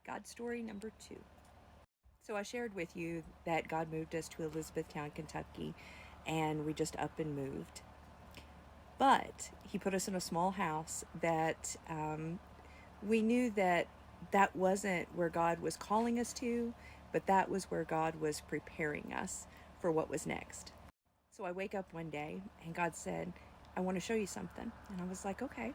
God story number 2. So I shared with you that God moved us to Elizabethtown, Kentucky, and we just up and moved. But He put us in a small house that we knew that that wasn't where God was calling us to, but that was where God was preparing us for what was next. So I wake up one day and God said, I want to show you something. And I was like, okay.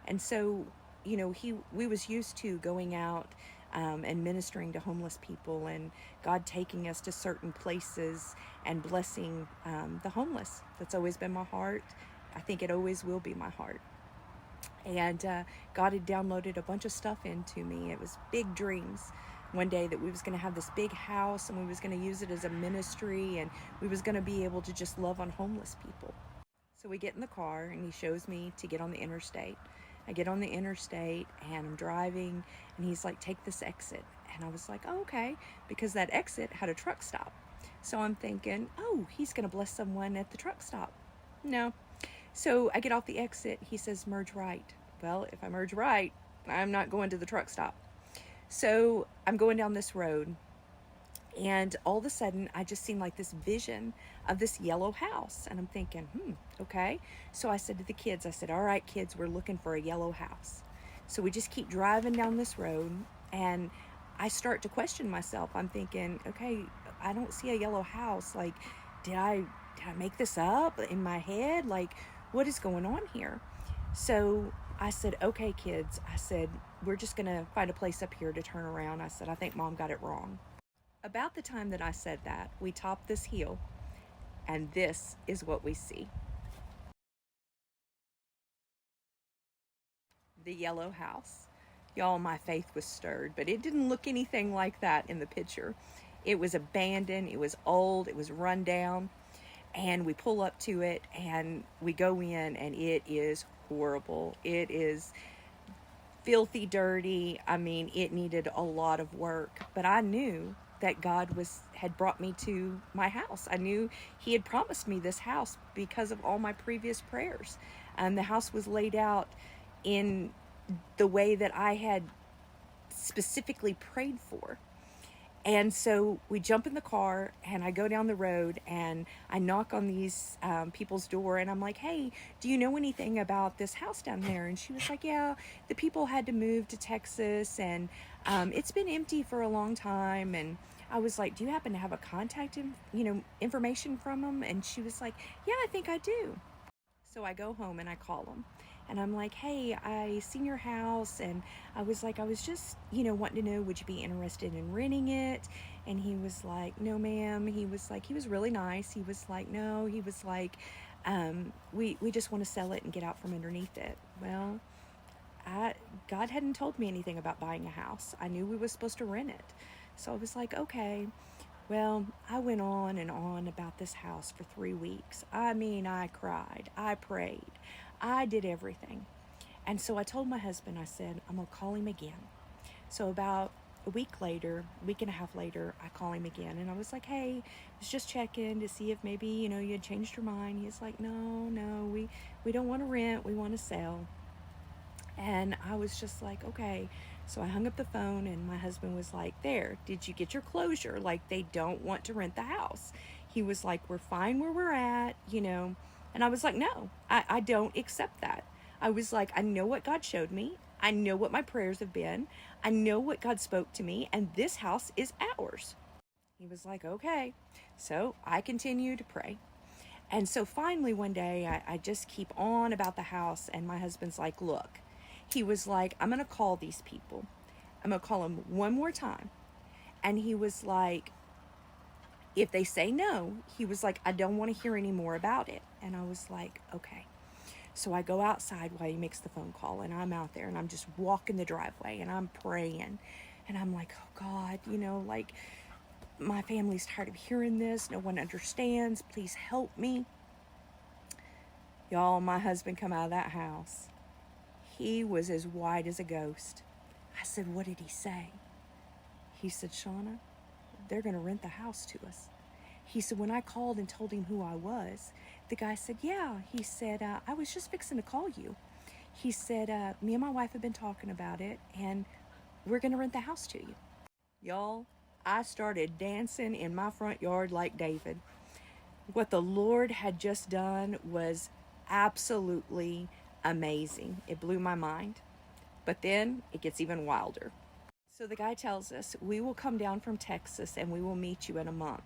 And so, we was used to going out and ministering to homeless people, and God taking us to certain places and blessing the homeless. That's always been my heart. I think it always will be my heart. And God had downloaded a bunch of stuff into me. It was big dreams. One day that we was going to have this big house and we was going to use it as a ministry, and we was going to be able to just love on homeless people. So we get in the car and He shows me to get on the interstate. I get on the interstate and I'm driving, and He's like, take this exit. And I was like, oh, okay, because that exit had a truck stop. So I'm thinking, oh, He's going to bless someone at the truck stop. No. So I get off the exit. He says, merge right. Well, if I merge right, I'm not going to the truck stop. So I'm going down this road, and all of a sudden I just seen like this vision of this yellow house, and I'm thinking, okay. So I said to the kids, I said, all right, kids, we're looking for a yellow house. So we just keep driving down this road, and I start to question myself. I'm thinking, okay, I don't see a yellow house. Like, did I make this up in my head? Like, what is going on here? So I said, okay, kids, I said, we're just going to find a place up here to turn around. I said, I think Mom got it wrong. About the time that I said that, we topped this hill, and this is what we see. The yellow house. Y'all, my faith was stirred, but it didn't look anything like that in the picture. It was abandoned, it was old, it was run down, and we pull up to it and we go in, and it is horrible. It is filthy dirty. I mean, it needed a lot of work, but I knew that God had brought me to my house. I knew He had promised me this house because of all my previous prayers. And the house was laid out in the way that I had specifically prayed for. And so we jump in the car and I go down the road and I knock on these people's door, and I'm like, hey, do you know anything about this house down there? And she was like, yeah, the people had to move to Texas, and it's been empty for a long time. And I was like, do you happen to have a contact, information from them? And she was like, yeah, I think I do. So I go home and I call them. And I'm like, hey, I seen your house, and I was just, wanting to know, would you be interested in renting it? And he was like, no, ma'am. He was really nice. He was like, no, he was like, we just want to sell it and get out from underneath it. Well, God hadn't told me anything about buying a house. I knew we were supposed to rent it. So I was like, okay. Well, I went on and on about this house for 3 weeks. I mean, I cried, I prayed, I did everything. And so I told my husband, I said, I'm going to call him again. So about a week later, week and a half later, I call him again. And I was like, hey, I was just checking to see if maybe, you had changed your mind. He's like, no, we don't want to rent, we want to sell. And I was just like, okay. So I hung up the phone, and my husband was like, there, did you get your closure? Like, they don't want to rent the house. He was like, we're fine where we're at. And I was like, no, I don't accept that. I was like, I know what God showed me. I know what my prayers have been. I know what God spoke to me, and this house is ours. He was like, okay. So I continued to pray. And so finally, one day, I just keep on about the house, and my husband's like, look, he was like, I'm going to call these people. I'm going to call them one more time. And he was like, if they say no, he was like, I don't want to hear any more about it. And I was like, okay. So I go outside while he makes the phone call, and I'm out there and I'm just walking the driveway and I'm praying. And I'm like, oh God, like, my family's tired of hearing this. No one understands. Please help me. Y'all, my husband come out of that house. He was as white as a ghost. I said, what did he say? He said, Shauna, they're going to rent the house to us. He said, when I called and told him who I was, the guy said, yeah. He said, I was just fixing to call you. He said, me and my wife have been talking about it, and we're going to rent the house to you. Y'all, I started dancing in my front yard like David. What the Lord had just done was absolutely amazing. It blew my mind. But then it gets even wilder. So the guy tells us, we will come down from Texas and we will meet you in a month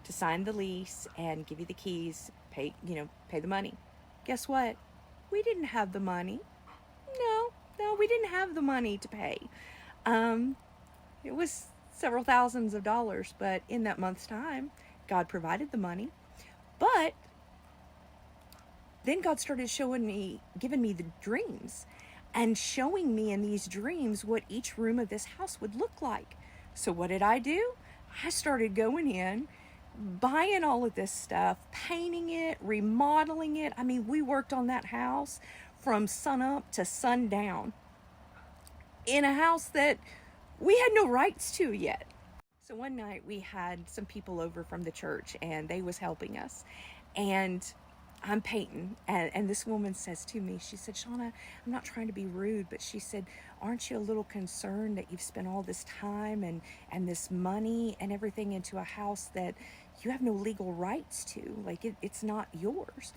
to sign the lease and give you the keys, pay the money. Guess what? We didn't have the money. No, we didn't have the money to pay. It was several thousands of dollars, but in that month's time, God provided the money. But then God started giving me the dreams and showing me in these dreams what each room of this house would look like. So what did I do? I started going in, buying all of this stuff, painting it, remodeling it. I mean, we worked on that house from sun up to sundown in a house that we had no rights to yet. So one night we had some people over from the church and they was helping us. And I'm painting, and this woman says to me, she said, Shauna, I'm not trying to be rude, but she said, aren't you a little concerned that you've spent all this time and this money and everything into a house that you have no legal rights to? Like, it's not yours.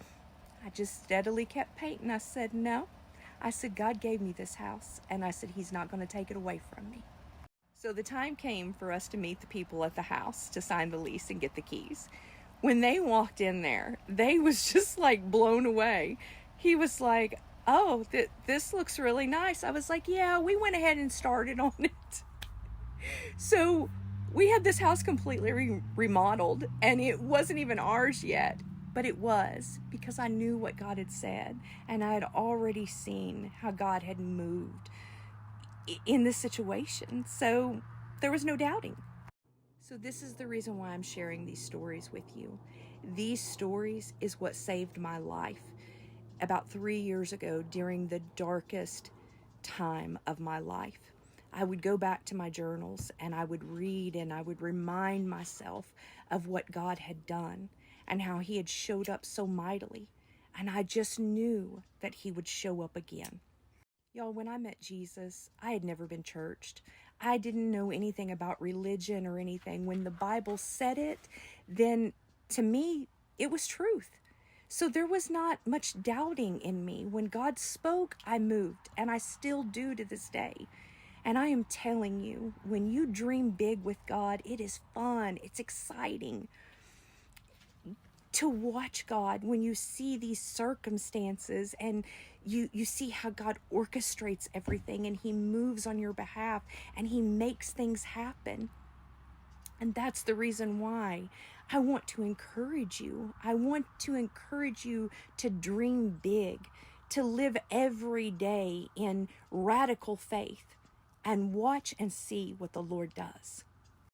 I just steadily kept painting. I said, no. I said, God gave me this house, and I said, he's not going to take it away from me. So the time came for us to meet the people at the house to sign the lease and get the keys. When they walked in there, they was just like blown away. He was like, oh, this looks really nice. I was like, yeah, we went ahead and started on it. So we had this house completely remodeled, and it wasn't even ours yet, but it was, because I knew what God had said, and I had already seen how God had moved in this situation. So there was no doubting. So this is the reason why I'm sharing these stories with you. These stories is what saved my life about 3 years ago during the darkest time of my life. I would go back to my journals and I would read and I would remind myself of what God had done and how he had showed up so mightily. And I just knew that he would show up again. Y'all, when I met Jesus, I had never been churched. I didn't know anything about religion or anything. When the Bible said it, then to me, it was truth. So there was not much doubting in me. When God spoke, I moved, and I still do to this day. And I am telling you, when you dream big with God, it is fun. It's exciting to watch God when you see these circumstances and you see how God orchestrates everything and he moves on your behalf and he makes things happen. And that's the reason why I want to encourage you. I want to encourage you to dream big, to live every day in radical faith and watch and see what the Lord does.